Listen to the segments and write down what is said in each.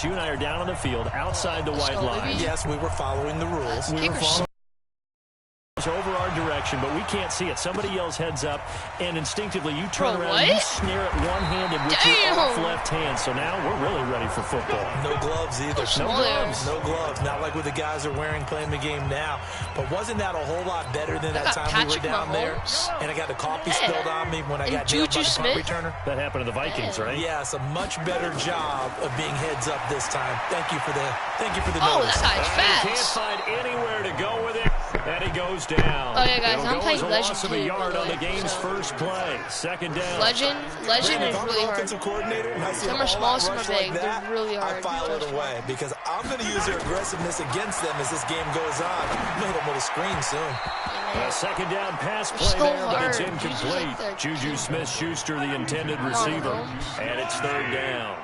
You and I are down on the field outside the white line. Yes, we were following the rules. We were following over our direction, but we can't see it. Somebody yells heads up, and instinctively you turn around and you snare it one-handed with your off left hand. So now we're really ready for football. No gloves either. No gloves. No gloves. Not like what the guys are wearing playing the game now. But wasn't that a whole lot better than that time we were down there? And I got the coffee spilled on me when I got nailed by the punt returner. That happened to the Vikings, right? Yes, a much better job of being heads up this time. Thank you for the notice. Oh, that guy's fast. He can't find anywhere to go with it. And he goes down. Oh yeah, guys, I'm playing Legend too. A yard on the game's first play. Second down. Legend is really hard. Some are small, some are big. They're really hard. I file it away because I'm going to use their aggressiveness against them as this game goes on. I'm going to hit them with a screen soon. A second down pass play there, but it's incomplete. Juju Smith-Schuster, the intended receiver. And it's third down.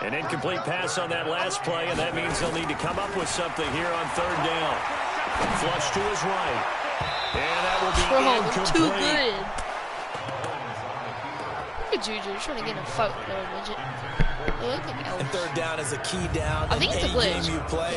An incomplete pass on that last play, and that means they'll need to come up with something here on third down. Flush to his right. And that will be incomplete. Too good. Look at Juju trying to get in a fight with another midget. And third down is a key down. I think it's a glitch.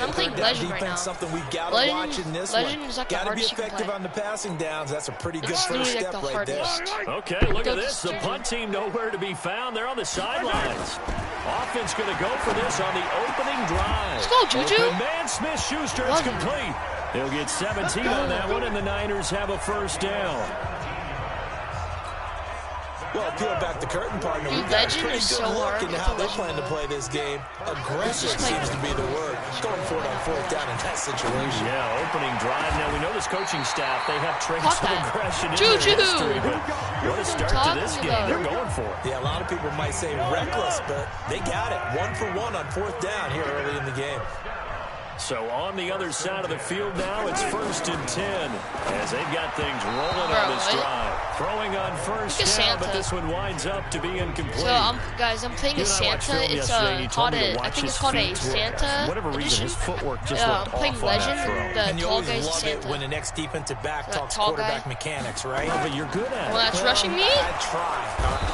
I'm playing Legend right now. Something we got to watch in this Legend one. is like Got to be effective on the passing downs. That's a pretty good first step right there. Okay, look at this. The punt team nowhere to be found. They're on the sidelines. Offense going to go for this on the opening drive. Let's go, Juju. Open man, Smith-Schuster. It's complete. They'll get 17 on that one, and the Niners have a first down. Well, peel back the curtain, partner. We've got a pretty good look into how they plan to play this game. Aggressive seems to be the word. Going for it on fourth down in that situation. Yeah, opening drive. Now, we know this coaching staff, they have traits of aggression in their history, but what a start to this game. They're going for it. Yeah, a lot of people might say reckless, but they got it. 1 for 1 on fourth down here early in the game. So on the other side of the field now, it's 1st and 10 as they've got things rolling on this drive. Throwing on first down, but this one winds up to be incomplete. So, guys, I'm playing a Santa. It's called I think it's called a Santa whatever reason, his footwork just looked I'm playing Legend. And you tall always guy's love Santa. it when the next defensive back talks quarterback mechanics, right? Oh, but you're good at it. Well, that's rushing me? I try.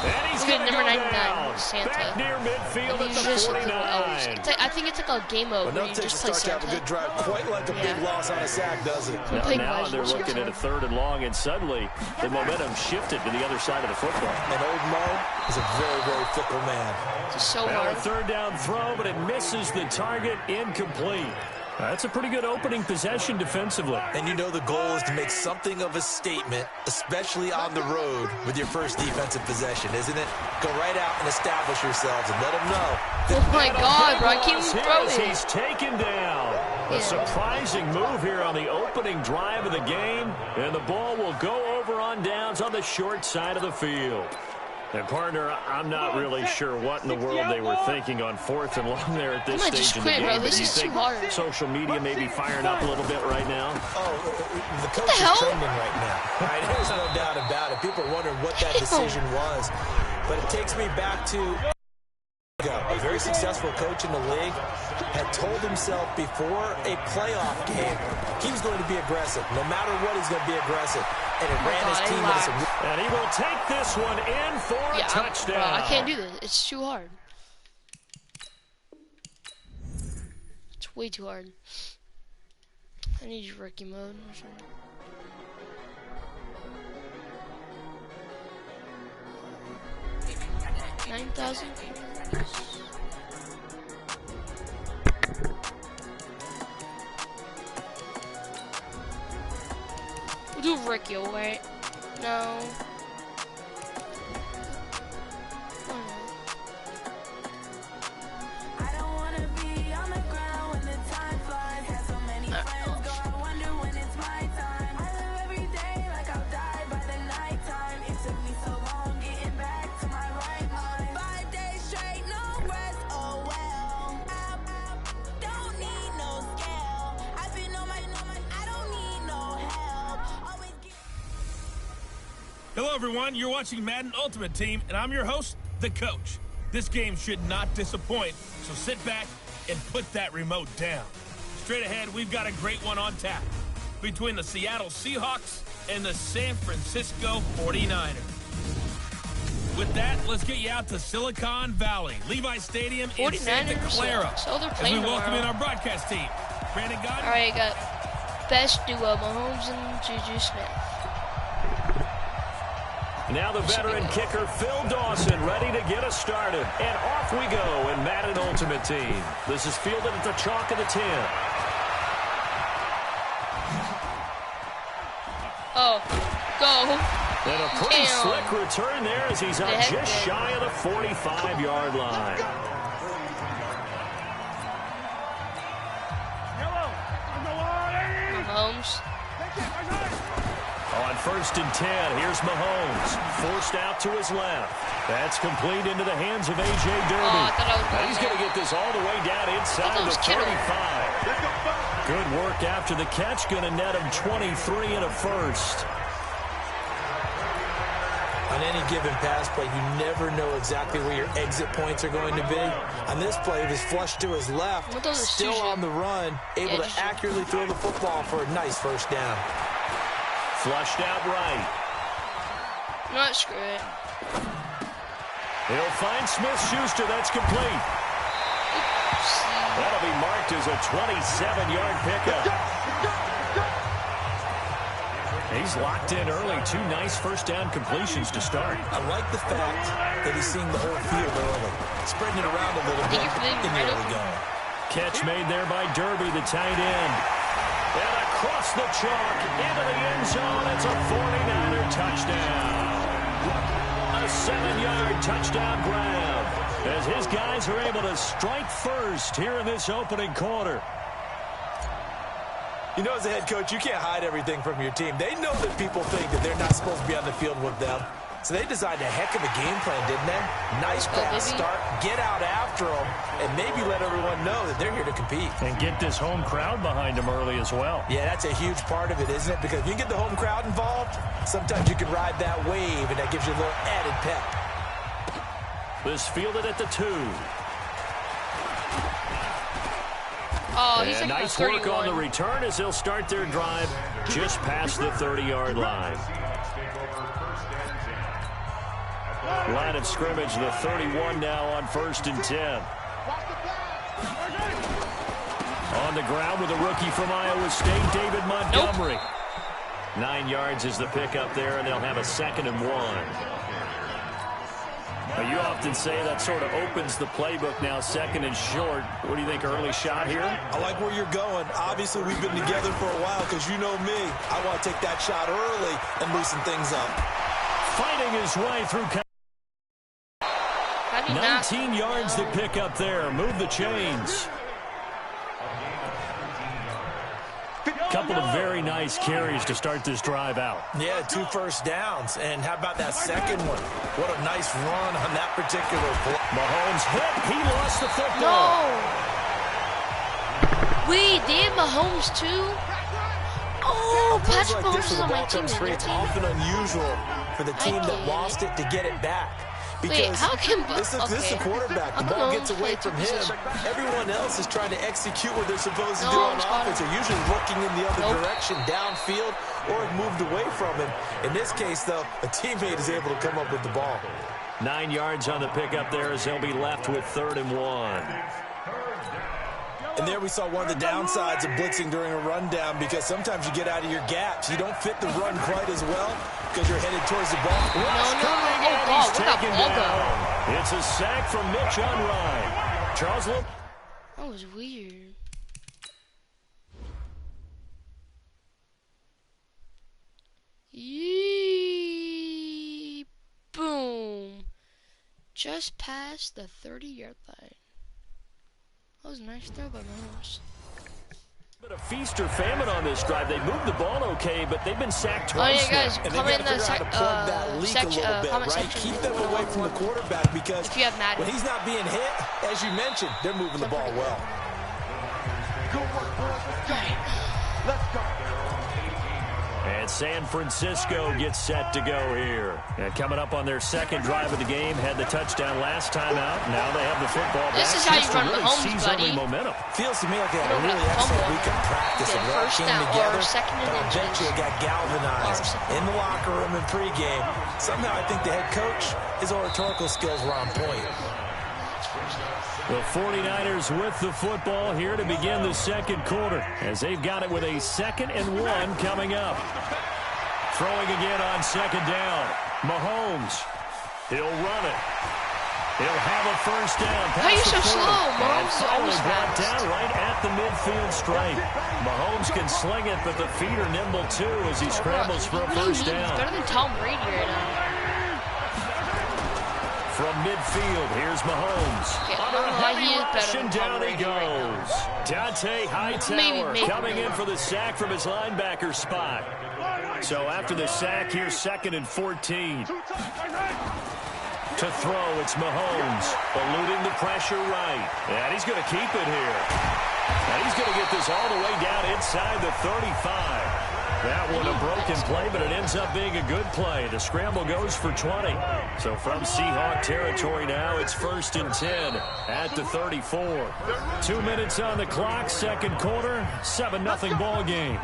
And he's Look at number 99, down. Santa. Back near midfield at the 49. I think it's like a game mode where you just play Santa. Have a good drive. Quite like a big loss on a sack, does it? Now they're looking at a 3rd and long, and suddenly the momentum shifted to the other side of the football. And old Mo is a very, very fickle man. It's so now hard. A 3rd down throw, but it misses the target, incomplete. That's a pretty good opening possession defensively. And you know the goal is to make something of a statement, especially on the road with your first defensive possession, isn't it? Go right out and establish yourselves and let them know. Oh my God, bro, I can't even throw it. He's taken down. A surprising move here on the opening drive of the game, and the ball will go over on downs on the short side of the field. And, partner, I'm not really sure what in the world they were thinking on 4th and long there at this stage in the game. Bro. This is too hard. Social media may be firing up a little bit right now? Oh, the coach is trending right now. Right? There's no doubt about it. People are wondering what that decision was. But it takes me back to a very successful coach in the league had told himself before a playoff game he was going to be aggressive. No matter what, he's going to be aggressive. And it ran his team into some... And he will take this one in for a touchdown. Bro, I can't do this. It's too hard. It's way too hard. I need your rookie mode or something. $9,000. We'll do Ricky, right? No. I don't wanna be on the ground when the time flies. Have so many friends go, I wonder when it's my time. I live every day like I'll die by the nighttime. It took me so long getting back to my right mind. 5 days straight, no rest, oh well. I don't need no scale. I've been on my, I don't need no help. Hello, everyone. You're watching Madden Ultimate Team, and I'm your host, The Coach. This game should not disappoint, so sit back and put that remote down. Straight ahead, we've got a great one on tap between the Seattle Seahawks and the San Francisco 49ers. With that, let's get you out to Silicon Valley, Levi Stadium in Santa Clara. So they're As we playing welcome in tomorrow. our broadcast team. Brandon Gott. All right, got best duo, Mahomes and Juju Smith. Now the veteran kicker, Phil Dawson, ready to get us started. And off we go in Madden Ultimate Team. This is fielded at the chalk of the 10. Oh, go. And a pretty Damn. slick return there as he's out just shy of the 45-yard line. Mahomes. On 1st and 10, here's Mahomes. Forced out to his left. That's complete into the hands of A.J. Derby. Oh, I thought I was Now he's going to there. get this all the way down inside the 35. Good work after the catch. Going to net him 23 and a first. On any given pass play, you never know exactly where your exit points are going to be. On this play, it was flushed to his left, What those are still Susan? on the run, able to accurately throw the football for a nice first down. Flushed out right. Not screw it. He'll find Smith-Schuster. That's complete. That'll be marked as a 27-yard pickup. He's locked in early. 2 nice first down completions to start. I like the fact that he's seeing the whole field early, spreading it around a little bit in the early going. Catch made there by Derby, the tight end. And across the chalk into the end zone. It's a 49er touchdown. A 7-yard touchdown grab as his guys are able to strike first here in this opening quarter. You know, as a head coach, you can't hide everything from your team. They know that people think that they're not supposed to be on the field with them. So they designed a heck of a game plan, didn't they? Nice fast start, get out after them, and maybe let everyone know that they're here to compete. And get this home crowd behind them early as well. Yeah, that's a huge part of it, isn't it? Because if you get the home crowd involved, sometimes you can ride that wave, and that gives you a little added pep. This fielded at the 2. Oh, he's And like nice 31. work on the return as they'll start their drive just past the 30-yard line. Line of scrimmage, the 31 now on 1st and 10. On the ground with a rookie from Iowa State, David Montgomery. 9 yards is the pickup there, and they'll have a 2nd and 1. Now, you often say that sort of opens the playbook now, 2nd and short. What do you think, early shot here? I like where you're going. Obviously, we've been together for a while because you know me. I want to take that shot early and loosen things up. Fighting his way through. 19 yards to pick up there. Move the chains. Couple of very nice carries to start this drive out. Yeah, 2 first downs. And how about that second one? What a nice run on that particular play. Mahomes hit. He lost the football. No. Wait, they had Mahomes too? Oh, Patrick Like Mahomes this is when on the my ball team. comes free, it's often unusual for the team that get lost it to get it back. Because Wait, how can this is a quarterback. The ball gets away from him. Everyone else is trying to execute what they're supposed to do on offense. They're usually looking in the other direction, downfield, or have moved away from him. In this case, though, a teammate is able to come up with the ball. 9 yards on the pickup there as they'll be left with 3rd and 1. And there we saw one of the downsides of blitzing during a rundown because sometimes you get out of your gaps. You don't fit the run quite as well because you're headed towards the ball. No. Oh, God, where'd that ball go? It's a sack from Mitch Unrein. Charles Look. That was weird. Yee, boom. Just past the 30-yard line. That was a nice throw by Mahomes. Bit of feast or famine on this drive. They moved the ball okay, but they've been sacked Oh twice. yeah, guys, And comment in the comment section. section. Keep them away from the quarterback because If you have Madden. when he's not being hit, as you mentioned, they're moving the ball well. And San Francisco gets set to go here. And coming up on their second drive of the game, had the touchdown last time out. Now they have the football back. This is how you run really Mahomes, buddy. Momentum. Feels to me like they had a really excellent week of practice. And it all came together. But I bet you it got galvanized in the locker room and pregame. Somehow I think the head coach, his oratorical skills were on point. The 49ers with the football here to begin the second quarter as they've got it with a 2nd and 1 coming up. Throwing again on second down. Mahomes. He'll run it. He'll have a first down. How are you so slow? Mahomes is always brought down right at the midfield stripe. Mahomes can sling it, but the feet are nimble too as he scrambles for a first down. He's better than Tom Brady right now. From midfield, here's Mahomes. Under a heavy rush, and down he goes. Dante Hightower coming in for the sack from his linebacker spot. So after the sack, here's 2nd and 14. To throw, it's Mahomes. Eluding the pressure right. And he's going to keep it here. And he's going to get this all the way down inside the 35. That one a broken play, but it ends up being a good play. The scramble goes for 20. So from Seahawk territory now, it's 1st and 10 at the 34. 2 minutes on the clock, second quarter, 7-0 ball game.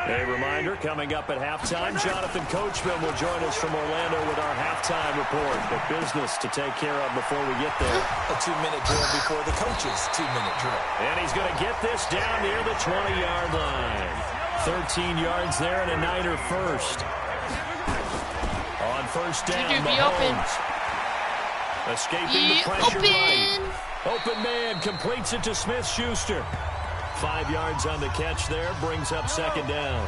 A reminder, coming up at halftime, Jonathan Coachman will join us from Orlando with our halftime report. But business to take care of before we get there. A 2-minute drill before the coach's 2-minute drill. And he's going to get this down near the 20-yard line. 13 yards there and a Niner first. On first down, Mahomes. Escaping the pressure right. Open man completes it to Smith-Schuster. 5 yards on the catch there, brings up second down.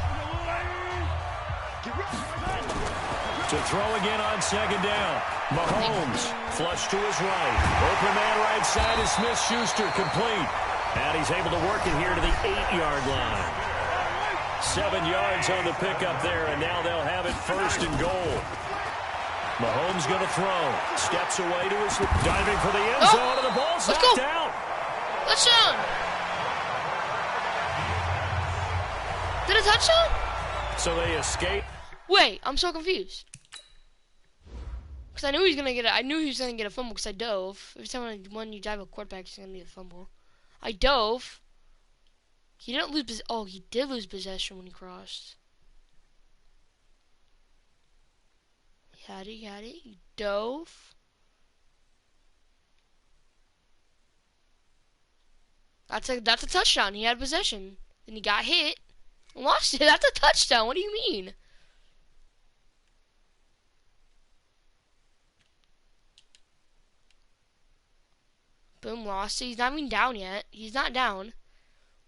To throw again on second down. Mahomes, flush to his right. Open man right side is Smith-Schuster, complete. And he's able to work it here to the 8-yard line. 7 yards on the pickup there, and now they'll have it 1st and goal. Mahomes going to throw. Steps away to his, diving for the end zone, and the ball's knocked out. Touchdown! Did a touchdown? So they escape. Wait, I'm so confused. Because I knew he was gonna get it. I knew he was gonna get a fumble because I dove. Every time when you dive a quarterback, he's gonna get a fumble. I dove. He didn't lose. Oh, he did lose possession when he crossed. He had it. He dove. That's a touchdown. He had possession. Then he got hit. Lost it. That's a touchdown. What do you mean? Boom, lost it. He's not even down yet. He's not down.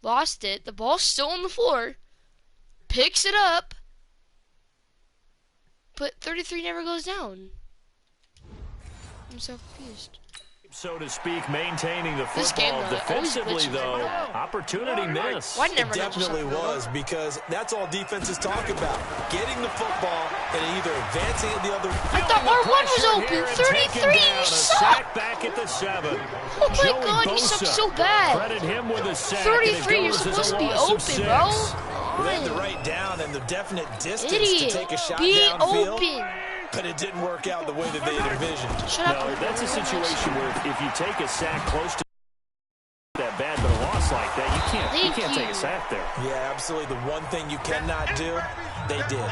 Lost it. The ball's still on the floor. Picks it up. But 33 never goes down. I'm so confused. So to speak, maintaining the football defensively, though. Opportunity miss. It definitely was, because that's all defenses talk about. Getting the football and either advancing it the other. I thought R1 was open. 33, you suck. Back at the 7. Oh my God, you suck so bad. Credit him with a sack. 33, you're supposed to be open, bro. They had the right down and the definite distance Idiot. to take a shot Be downfield. open. But it didn't work out the way that they had envisioned. Shut up. No, that's a situation where if you take a sack close to that bad, but a loss like that, you can't take a sack there. Yeah, absolutely. The one thing you cannot do, they did.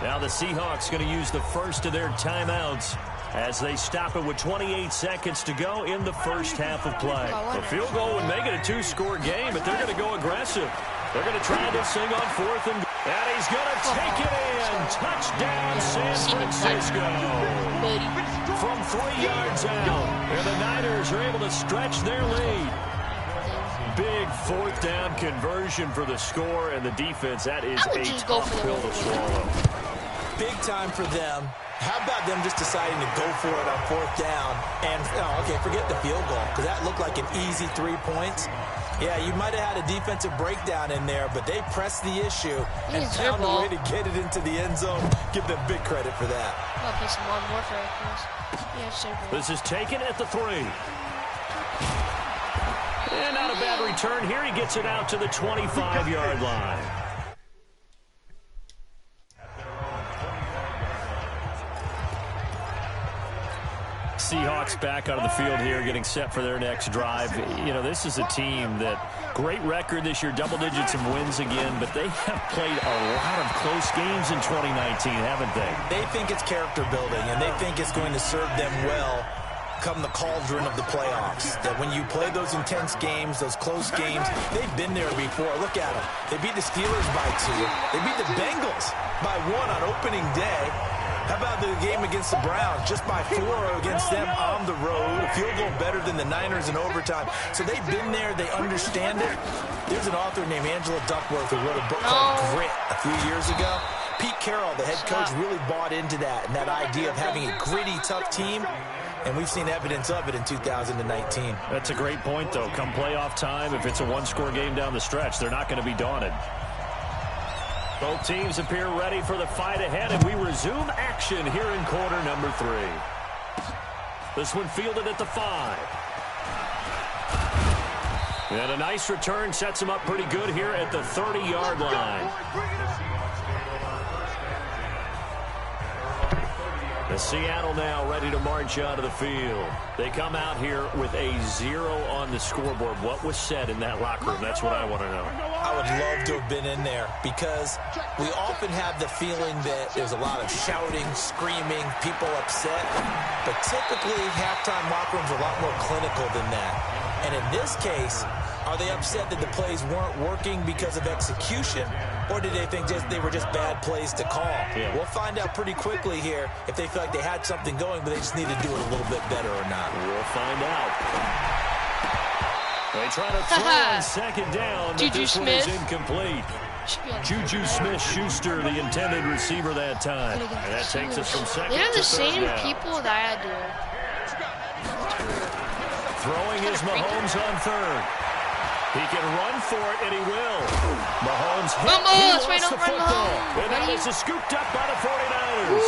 Now the Seahawks going to use the first of their timeouts as they stop it with 28 seconds to go in the first half of play. A field goal would make it a 2-score game, but they're going to go aggressive. They're going to try this thing on 4th and he's going to take it in. Touchdown, San Francisco. From 3 yards out. And the Niners are able to stretch their lead. Big 4th down conversion for the score, and the defense, that is a tough pill to swallow. Big time for them. How about them just deciding to go for it on 4th down? And, forget the field goal, because that looked like an easy 3 points. Yeah, you might have had a defensive breakdown in there, but they pressed the issue and found a way to get it into the end zone. Give them big credit for that. I'll play some Modern Warfare, of course. This is taken at the 3. And not a bad return here. He gets it out to the 25-yard line. Seahawks back out of the field here, getting set for their next drive. You know, this is a team that, great record this year, double digits of wins again, but they have played a lot of close games in 2019, haven't they? They think it's character building, and they think it's going to serve them well come the cauldron of the playoffs. That when you play those intense games, those close games, they've been there before. Look at them. They beat the Steelers by 2. They beat the Bengals by 1 on opening day. How about the game against the Browns? Just by 4 against them on the road. A field goal better than the Niners in overtime. So they've been there. They understand it. There's an author named Angela Duckworth who wrote a book called Grit a few years ago. Pete Carroll, the head coach, really bought into that and that idea of having a gritty, tough team. And we've seen evidence of it in 2019. That's a great point, though. Come playoff time, if it's a one-score game down the stretch, they're not going to be daunted. Both teams appear ready for the fight ahead, and we resume action here in quarter number 3. This one fielded at the 5. And a nice return sets him up pretty good here at the 30-yard line. The Seattle now ready to march out of the field. They come out here with a 0 on the scoreboard. What was said in that locker room? That's what I want to know. I would love to have been in there because we often have the feeling that there's a lot of shouting, screaming, people upset. But typically, halftime locker rooms are a lot more clinical than that. And in this case, are they upset that the plays weren't working because of execution? Or did they think they were just bad plays to call? Yeah. We'll find out pretty quickly here if they feel like they had something going, but they just need to do it a little bit better or not. We'll find out. They try to throw on second down, but this one is incomplete. Juju Smith-Schuster, the intended receiver that time. And that takes us from second to third. They're the same people that I do. Throwing is Mahomes on third. He can run for it, and he will. Mahomes hit. He lost the football. And that is scooped up by the 49ers.